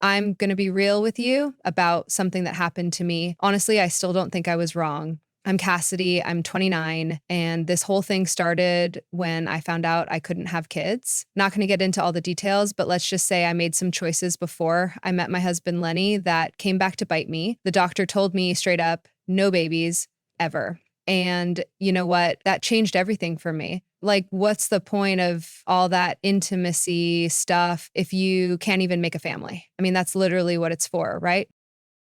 I'm going to be real with you about something that happened to me. Honestly, I still don't think I was wrong. I'm Cassidy, I'm 29, and this whole thing started when I found out I couldn't have kids. Not going to get into all the details, but let's just say I made some choices before I met my husband, Lenny, that came back to bite me. The doctor told me straight up, no babies ever. And you know what? That changed everything for me. Like, what's the point of all that intimacy stuff if you can't even make a family? I mean, that's literally what it's for, right?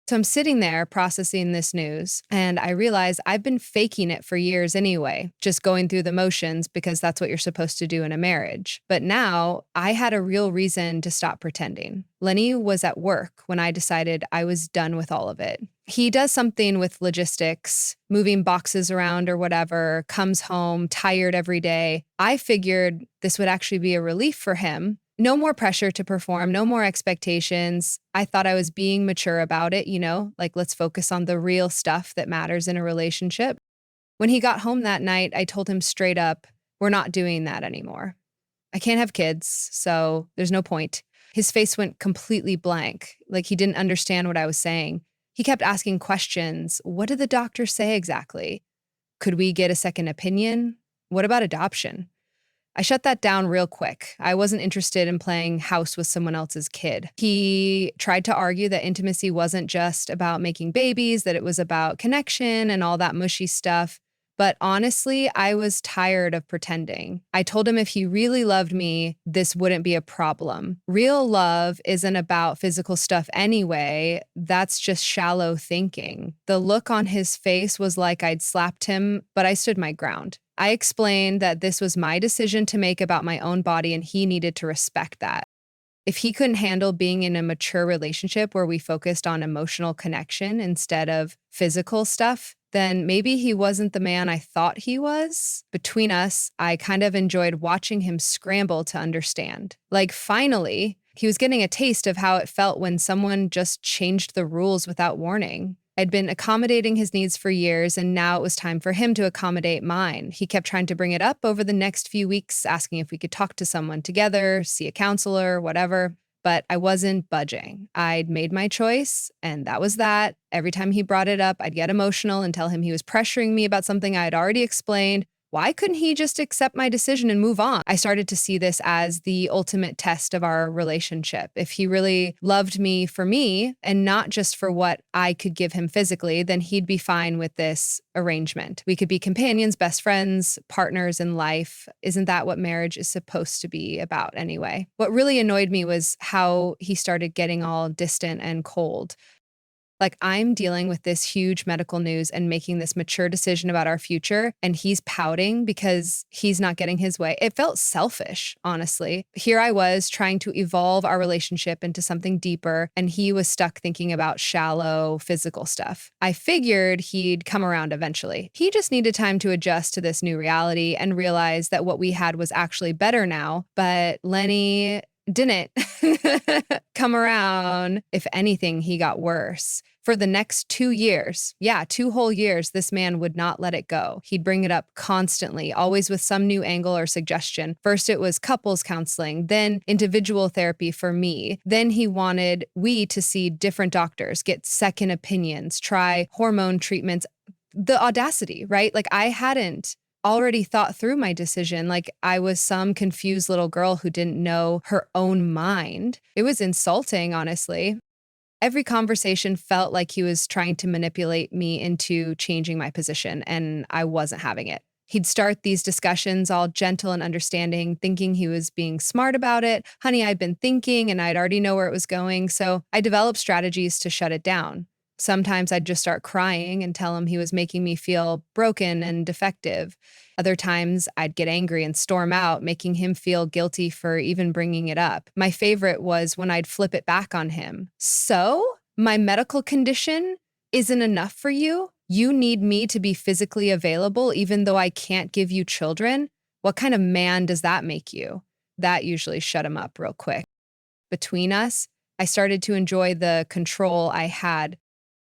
So I'm sitting there processing this news, and I realize I've been faking it for years anyway, just going through the motions because that's what you're supposed to do in a marriage. But now I had a real reason to stop pretending. Lenny was at work when I decided I was done with all of it. He does something with logistics, moving boxes around or whatever, comes home tired every day. I figured this would actually be a relief for him. No more pressure to perform, no more expectations. I thought I was being mature about it, like let's focus on the real stuff that matters in a relationship. When he got home that night, I told him straight up, we're not doing that anymore. I can't have kids, so there's no point. His face went completely blank, like he didn't understand what I was saying. He kept asking questions. What did the doctor say exactly? Could we get a second opinion? What about adoption? I shut that down real quick. I wasn't interested in playing house with someone else's kid. He tried to argue that intimacy wasn't just about making babies, that it was about connection and all that mushy stuff. But honestly, I was tired of pretending. I told him if he really loved me, this wouldn't be a problem. Real love isn't about physical stuff anyway. That's just shallow thinking. The look on his face was like I'd slapped him, but I stood my ground. I explained that this was my decision to make about my own body and he needed to respect that. If he couldn't handle being in a mature relationship where we focused on emotional connection instead of physical stuff, then maybe he wasn't the man I thought he was. Between us, I kind of enjoyed watching him scramble to understand. Like, finally, he was getting a taste of how it felt when someone just changed the rules without warning. I'd been accommodating his needs for years, and now it was time for him to accommodate mine. He kept trying to bring it up over the next few weeks, asking if we could talk to someone together, see a counselor, whatever. But I wasn't budging. I'd made my choice, and that was that. Every time he brought it up, I'd get emotional and tell him he was pressuring me about something I had already explained. Why couldn't he just accept my decision and move on? I started to see this as the ultimate test of our relationship. If he really loved me for me and not just for what I could give him physically, then he'd be fine with this arrangement. We could be companions, best friends, partners in life. Isn't that what marriage is supposed to be about anyway? What really annoyed me was how he started getting all distant and cold. Like, I'm dealing with this huge medical news and making this mature decision about our future, and he's pouting because he's not getting his way. It felt selfish, honestly. Here I was trying to evolve our relationship into something deeper, and he was stuck thinking about shallow physical stuff. I figured he'd come around eventually. He just needed time to adjust to this new reality and realize that what we had was actually better now. But Lenny didn't come around. If anything, he got worse. For the next 2 years, 2 whole years, this man would not let it go. He'd bring it up constantly, always with some new angle or suggestion. First, it was couples counseling, then individual therapy for me. Then he wanted we to see different doctors, get second opinions, try hormone treatments. The audacity, right? Like, I hadn't already thought through my decision. Like, I was some confused little girl who didn't know her own mind. It was insulting, honestly. Every conversation felt like he was trying to manipulate me into changing my position, and I wasn't having it. He'd start these discussions all gentle and understanding, thinking he was being smart about it. Honey, I'd been thinking and I'd already know where it was going, so I developed strategies to shut it down. Sometimes I'd just start crying and tell him he was making me feel broken and defective. Other times I'd get angry and storm out, making him feel guilty for even bringing it up. My favorite was when I'd flip it back on him. So, my medical condition isn't enough for you? You need me to be physically available even though I can't give you children? What kind of man does that make you? That usually shut him up real quick. Between us, I started to enjoy the control I had.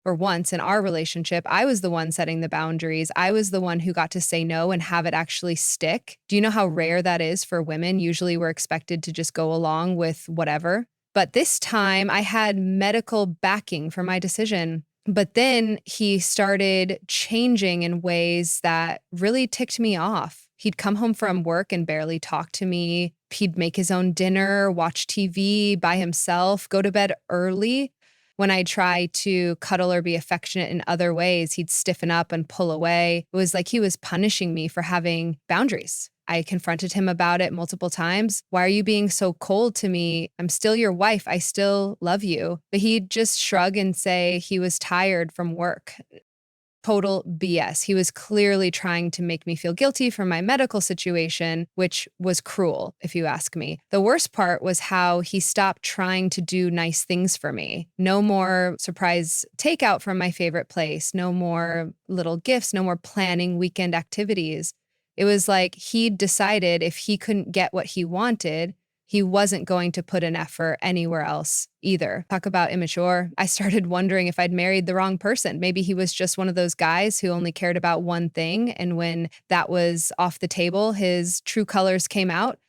For once in our relationship, I was the one setting the boundaries. I was the one who got to say no and have it actually stick. Do you know how rare that is for women? Usually we're expected to just go along with whatever. But this time I had medical backing for my decision. But then he started changing in ways that really ticked me off. He'd come home from work and barely talk to me. He'd make his own dinner, watch TV by himself, go to bed early. When I try to cuddle or be affectionate in other ways, he'd stiffen up and pull away. It was like he was punishing me for having boundaries. I confronted him about it multiple times. Why are you being so cold to me? I'm still your wife. I still love you. But he'd just shrug and say he was tired from work. Total BS. He was clearly trying to make me feel guilty for my medical situation, which was cruel, if you ask me. The worst part was how he stopped trying to do nice things for me. No more surprise takeout from my favorite place, no more little gifts, no more planning weekend activities. It was like he decided if he couldn't get what he wanted, he wasn't going to put an effort anywhere else either. Talk about immature. I started wondering if I'd married the wrong person. Maybe he was just one of those guys who only cared about one thing. And when that was off the table, his true colors came out.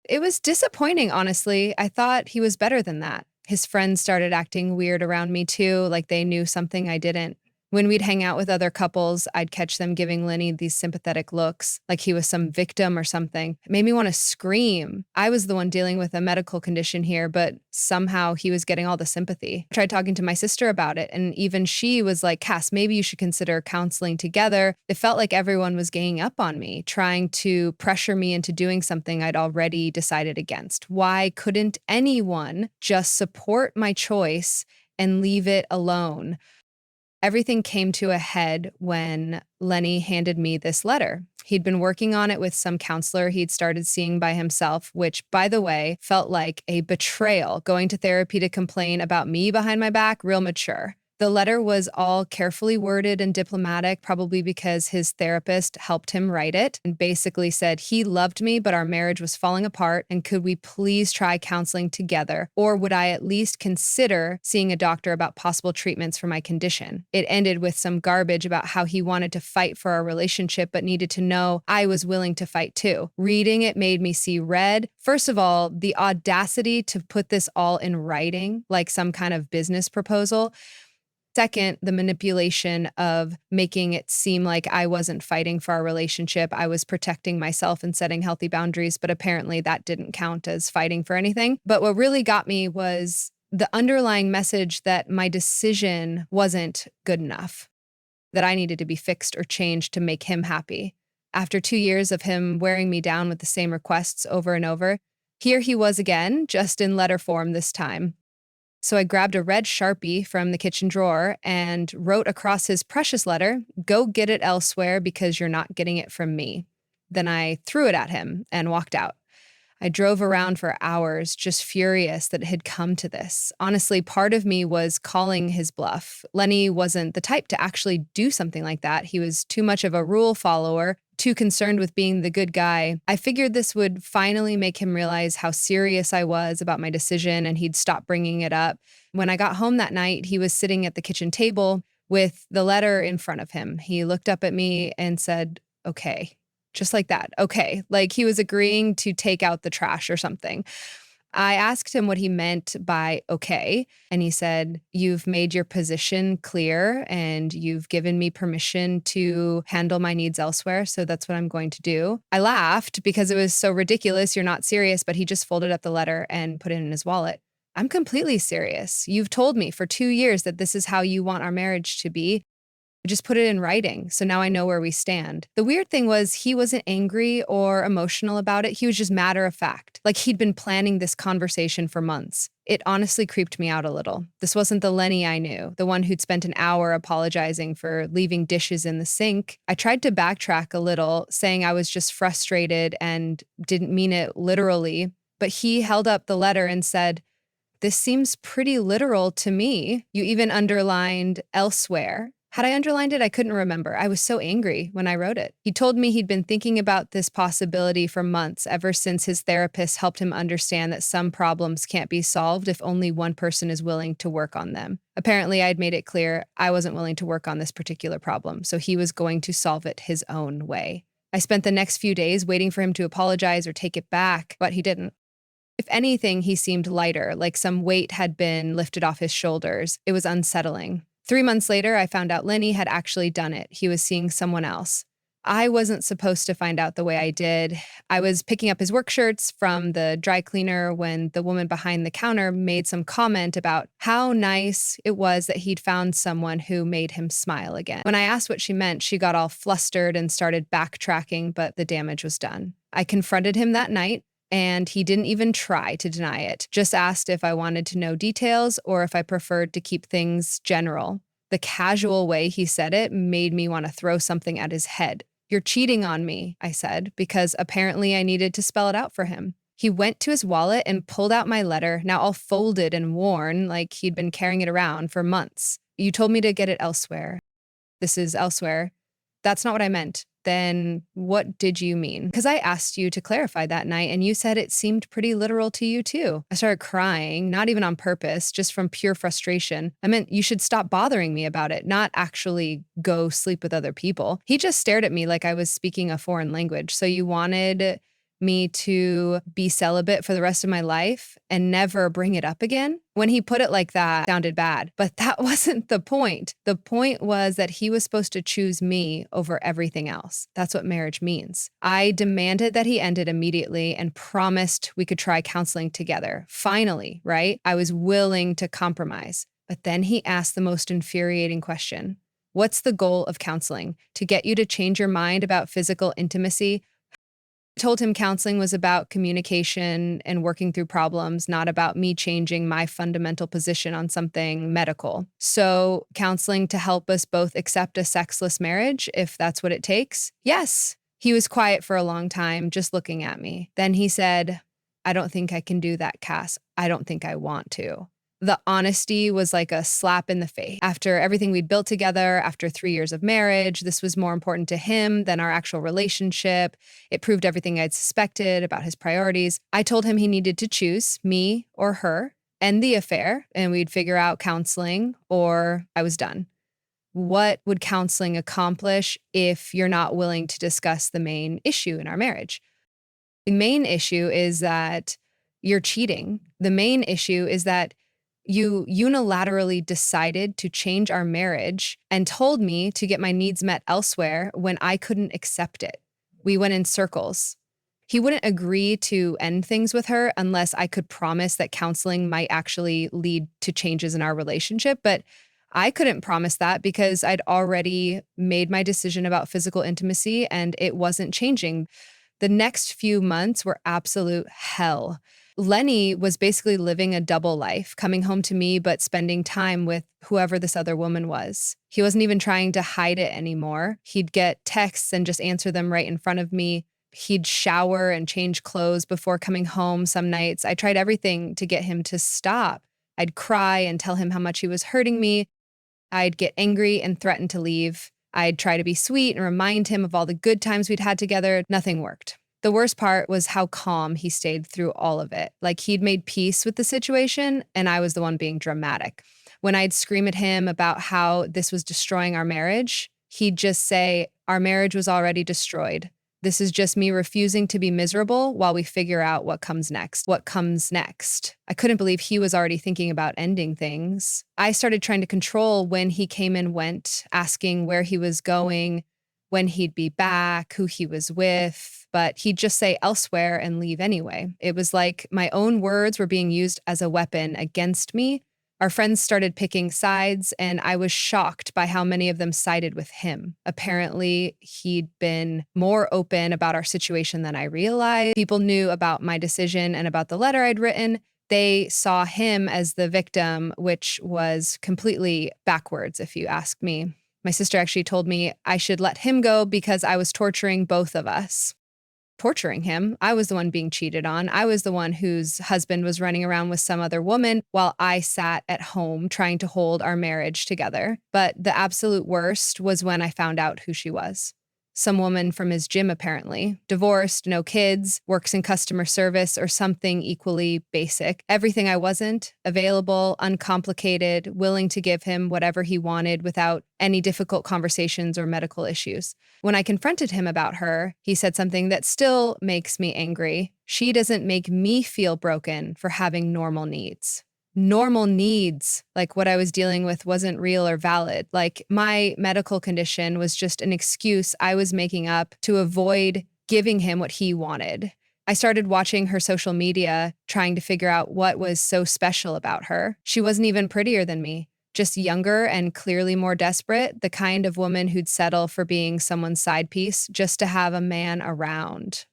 It was disappointing, honestly. I thought he was better than that. His friends started acting weird around me too, like they knew something I didn't. When we'd hang out with other couples, I'd catch them giving Lenny these sympathetic looks, like he was some victim or something. It made me want to scream. I was the one dealing with a medical condition here, but somehow he was getting all the sympathy. I tried talking to my sister about it, and even she was like, Cass, maybe you should consider counseling together. It felt like everyone was ganging up on me, trying to pressure me into doing something I'd already decided against. Why couldn't anyone just support my choice and leave it alone? Everything came to a head when Lenny handed me this letter. He'd been working on it with some counselor he'd started seeing by himself, which, by the way, felt like a betrayal. Going to therapy to complain about me behind my back, real mature. The letter was all carefully worded and diplomatic, probably because his therapist helped him write it, and basically said he loved me, but our marriage was falling apart, and could we please try counseling together? Or would I at least consider seeing a doctor about possible treatments for my condition? It ended with some garbage about how he wanted to fight for our relationship, but needed to know I was willing to fight too. Reading it made me see red. First of all, the audacity to put this all in writing, like some kind of business proposal. Second, the manipulation of making it seem like I wasn't fighting for our relationship. I was protecting myself and setting healthy boundaries, but apparently that didn't count as fighting for anything. But what really got me was the underlying message that my decision wasn't good enough, that I needed to be fixed or changed to make him happy. After 2 years of him wearing me down with the same requests over and over, here he was again, just in letter form this time. So I grabbed a red Sharpie from the kitchen drawer and wrote across his precious letter, "Go get it elsewhere because you're not getting it from me." Then I threw it at him and walked out. I drove around for hours, just furious that it had come to this. Honestly, part of me was calling his bluff. Lenny wasn't the type to actually do something like that. He was too much of a rule follower, too concerned with being the good guy. I figured this would finally make him realize how serious I was about my decision, and he'd stop bringing it up. When I got home that night, he was sitting at the kitchen table with the letter in front of him. He looked up at me and said, "Okay." Just like that. Okay. Like he was agreeing to take out the trash or something. I asked him what he meant by okay, and he said, "You've made your position clear and you've given me permission to handle my needs elsewhere, so that's what I'm going to do." I laughed because it was so ridiculous. You're not serious, but he just folded up the letter and put it in his wallet. "I'm completely serious. You've told me for 2 years that this is how you want our marriage to be. I just put it in writing, so now I know where we stand." The weird thing was he wasn't angry or emotional about it. He was just matter of fact, like he'd been planning this conversation for months. It honestly creeped me out a little. This wasn't the Lenny I knew, the one who'd spent an hour apologizing for leaving dishes in the sink. I tried to backtrack a little, saying I was just frustrated and didn't mean it literally, but he held up the letter and said, "This seems pretty literal to me. You even underlined elsewhere." Had I underlined it? I couldn't remember. I was so angry when I wrote it. He told me he'd been thinking about this possibility for months, ever since his therapist helped him understand that some problems can't be solved if only one person is willing to work on them. Apparently, I'd made it clear I wasn't willing to work on this particular problem, so he was going to solve it his own way. I spent the next few days waiting for him to apologize or take it back, but he didn't. If anything, he seemed lighter, like some weight had been lifted off his shoulders. It was unsettling. 3 months later, I found out Lenny had actually done it. He was seeing someone else. I wasn't supposed to find out the way I did. I was picking up his work shirts from the dry cleaner when the woman behind the counter made some comment about how nice it was that he'd found someone who made him smile again. When I asked what she meant, she got all flustered and started backtracking, but the damage was done. I confronted him that night, and he didn't even try to deny it, just asked if I wanted to know details or if I preferred to keep things general. The casual way he said it made me want to throw something at his head. "You're cheating on me," I said, because apparently I needed to spell it out for him. He went to his wallet and pulled out my letter, now all folded and worn, like he'd been carrying it around for months. "You told me to get it elsewhere." "This is elsewhere." "That's not what I meant." "Then what did you mean?" "Because I asked you to clarify that night, and you said it seemed pretty literal to you too." I started crying, not even on purpose, just from pure frustration. I meant you should stop bothering me about it, not actually go sleep with other people. He just stared at me like I was speaking a foreign language. "So you wanted me to be celibate for the rest of my life and never bring it up again?" When he put it like that, it sounded bad, but that wasn't the point. The point was that he was supposed to choose me over everything else. That's what marriage means. I demanded that he end it immediately and promised we could try counseling together. Finally, right? I was willing to compromise. But then he asked the most infuriating question. "What's the goal of counseling? To get you to change your mind about physical intimacy?" Told him counseling was about communication and working through problems, not about me changing my fundamental position on something medical. "So, counseling to help us both accept a sexless marriage, if that's what it takes?" "Yes." He was quiet for a long time, just looking at me. Then he said, "I don't think I can do that, Cass. I don't think I want to." The honesty was like a slap in the face. After everything we'd built together, after 3 years of marriage, this was more important to him than our actual relationship. It proved everything I'd suspected about his priorities. I told him he needed to choose me or her, end the affair, and we'd figure out counseling, or I was done. What would counseling accomplish if you're not willing to discuss the main issue in our marriage? The main issue is that you're cheating. The main issue is that you unilaterally decided to change our marriage and told me to get my needs met elsewhere when I couldn't accept it. We went in circles. He wouldn't agree to end things with her unless I could promise that counseling might actually lead to changes in our relationship, but I couldn't promise that because I'd already made my decision about physical intimacy and it wasn't changing. The next few months were absolute hell. Lenny was basically living a double life, coming home to me, but spending time with whoever this other woman was. He wasn't even trying to hide it anymore. He'd get texts and just answer them right in front of me. He'd shower and change clothes before coming home some nights. I tried everything to get him to stop. I'd cry and tell him how much he was hurting me. I'd get angry and threaten to leave. I'd try to be sweet and remind him of all the good times we'd had together. Nothing worked. The worst part was how calm he stayed through all of it. Like he'd made peace with the situation, and I was the one being dramatic. When I'd scream at him about how this was destroying our marriage, he'd just say, "Our marriage was already destroyed. This is just me refusing to be miserable while we figure out what comes next." What comes next? I couldn't believe he was already thinking about ending things. I started trying to control when he came and went, asking where he was going, when he'd be back, who he was with, but he'd just say elsewhere and leave anyway. It was like my own words were being used as a weapon against me. Our friends started picking sides, and I was shocked by how many of them sided with him. Apparently, he'd been more open about our situation than I realized. People knew about my decision and about the letter I'd written. They saw him as the victim, which was completely backwards, if you ask me. My sister actually told me I should let him go because I was torturing both of us. Torturing him. I was the one being cheated on. I was the one whose husband was running around with some other woman while I sat at home trying to hold our marriage together. But the absolute worst was when I found out who she was. some woman from his gym apparently. Divorced, no kids, works in customer service or something equally basic. Everything I wasn't, available, uncomplicated, willing to give him whatever he wanted without any difficult conversations or medical issues. When I confronted him about her, he said something that still makes me angry. She doesn't make me feel broken for having normal needs. Normal needs, like what I was dealing with, wasn't real or valid. Like my medical condition was just an excuse I was making up to avoid giving him what he wanted. I started watching her social media, trying to figure out what was so special about her. She wasn't even prettier than me, just younger and clearly more desperate, the kind of woman who'd settle for being someone's side piece just to have a man around.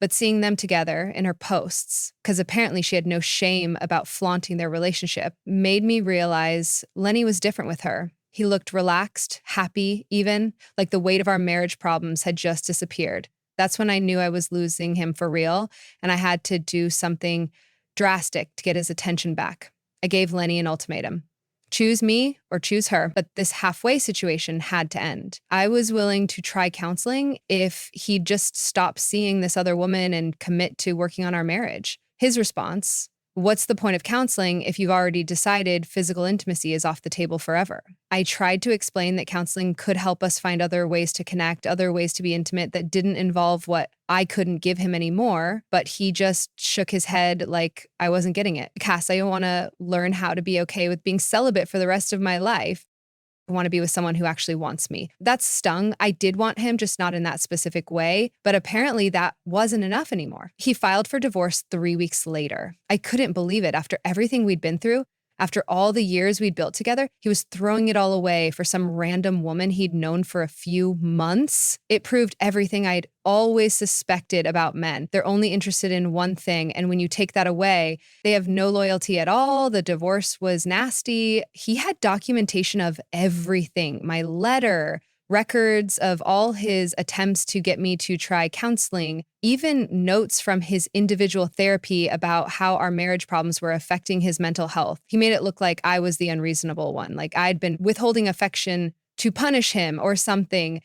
But seeing them together in her posts, because apparently she had no shame about flaunting their relationship, made me realize Lenny was different with her. He looked relaxed, happy, even like the weight of our marriage problems had just disappeared. That's when I knew I was losing him for real, and I had to do something drastic to get his attention back. I gave Lenny an ultimatum. Choose me or choose her, but this halfway situation had to end. I was willing to try counseling if he'd just stop seeing this other woman and commit to working on our marriage. His response, what's the point of counseling if you've already decided physical intimacy is off the table forever? I tried to explain that counseling could help us find other ways to connect, other ways to be intimate that didn't involve what I couldn't give him anymore, but he just shook his head like I wasn't getting it. Cass, I want to learn how to be okay with being celibate for the rest of my life. I want to be with someone who actually wants me. That stung. I did want him, just not in that specific way. But apparently that wasn't enough anymore. He filed for divorce 3 weeks later. I couldn't believe it. After everything we'd been through, after all the years we'd built together, he was throwing it all away for some random woman he'd known for a few months. It proved everything I'd always suspected about men. They're only interested in one thing, and when you take that away, they have no loyalty at all. The divorce was nasty. He had documentation of everything, my letter, records of all his attempts to get me to try counseling, even notes from his individual therapy about how our marriage problems were affecting his mental health. He made it look like I was the unreasonable one, like I'd been withholding affection to punish him or something.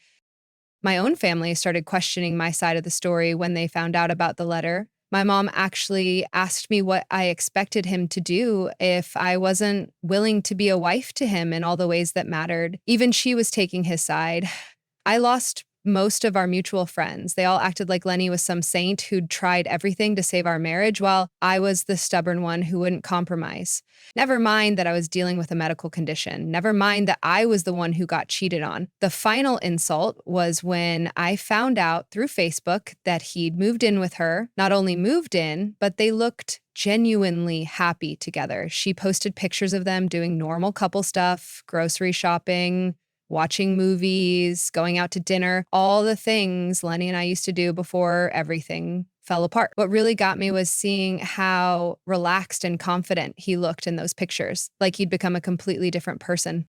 My own family started questioning my side of the story when they found out about the letter. My mom actually asked me what I expected him to do if I wasn't willing to be a wife to him in all the ways that mattered. Even she was taking his side. I lost most of our mutual friends. They all acted like Lenny was some saint who'd tried everything to save our marriage, while I was the stubborn one who wouldn't compromise. Never mind that I was dealing with a medical condition. Never mind that I was the one who got cheated on. The final insult was when I found out through Facebook that he'd moved in with her. Not only moved in, but they looked genuinely happy together. She posted pictures of them doing normal couple stuff, grocery shopping, watching movies, going out to dinner, all the things Lenny and I used to do before everything fell apart. What really got me was seeing how relaxed and confident he looked in those pictures, like he'd become a completely different person,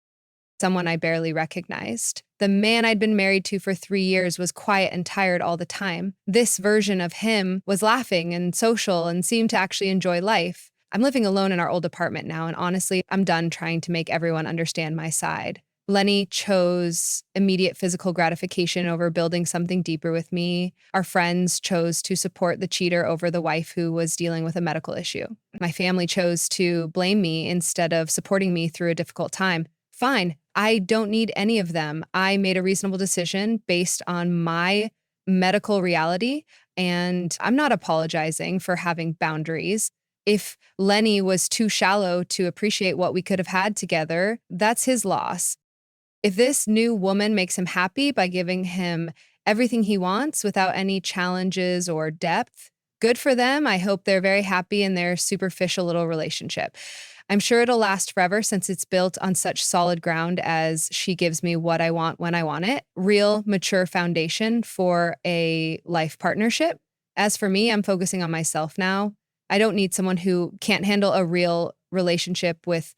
someone I barely recognized. The man I'd been married to for 3 years was quiet and tired all the time. This version of him was laughing and social and seemed to actually enjoy life. I'm living alone in our old apartment now, and honestly, I'm done trying to make everyone understand my side. Lenny chose immediate physical gratification over building something deeper with me. Our friends chose to support the cheater over the wife who was dealing with a medical issue. My family chose to blame me instead of supporting me through a difficult time. Fine, I don't need any of them. I made a reasonable decision based on my medical reality, and I'm not apologizing for having boundaries. If Lenny was too shallow to appreciate what we could have had together, that's his loss. If this new woman makes him happy by giving him everything he wants without any challenges or depth, good for them. I hope they're very happy in their superficial little relationship. I'm sure it'll last forever since it's built on such solid ground as she gives me what I want when I want it. Real, mature foundation for a life partnership. As for me, I'm focusing on myself now. I don't need someone who can't handle a real relationship with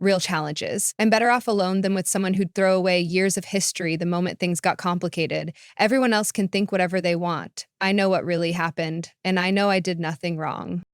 real challenges. I'm better off alone than with someone who'd throw away years of history the moment things got complicated. Everyone else can think whatever they want. I know what really happened, and I know I did nothing wrong.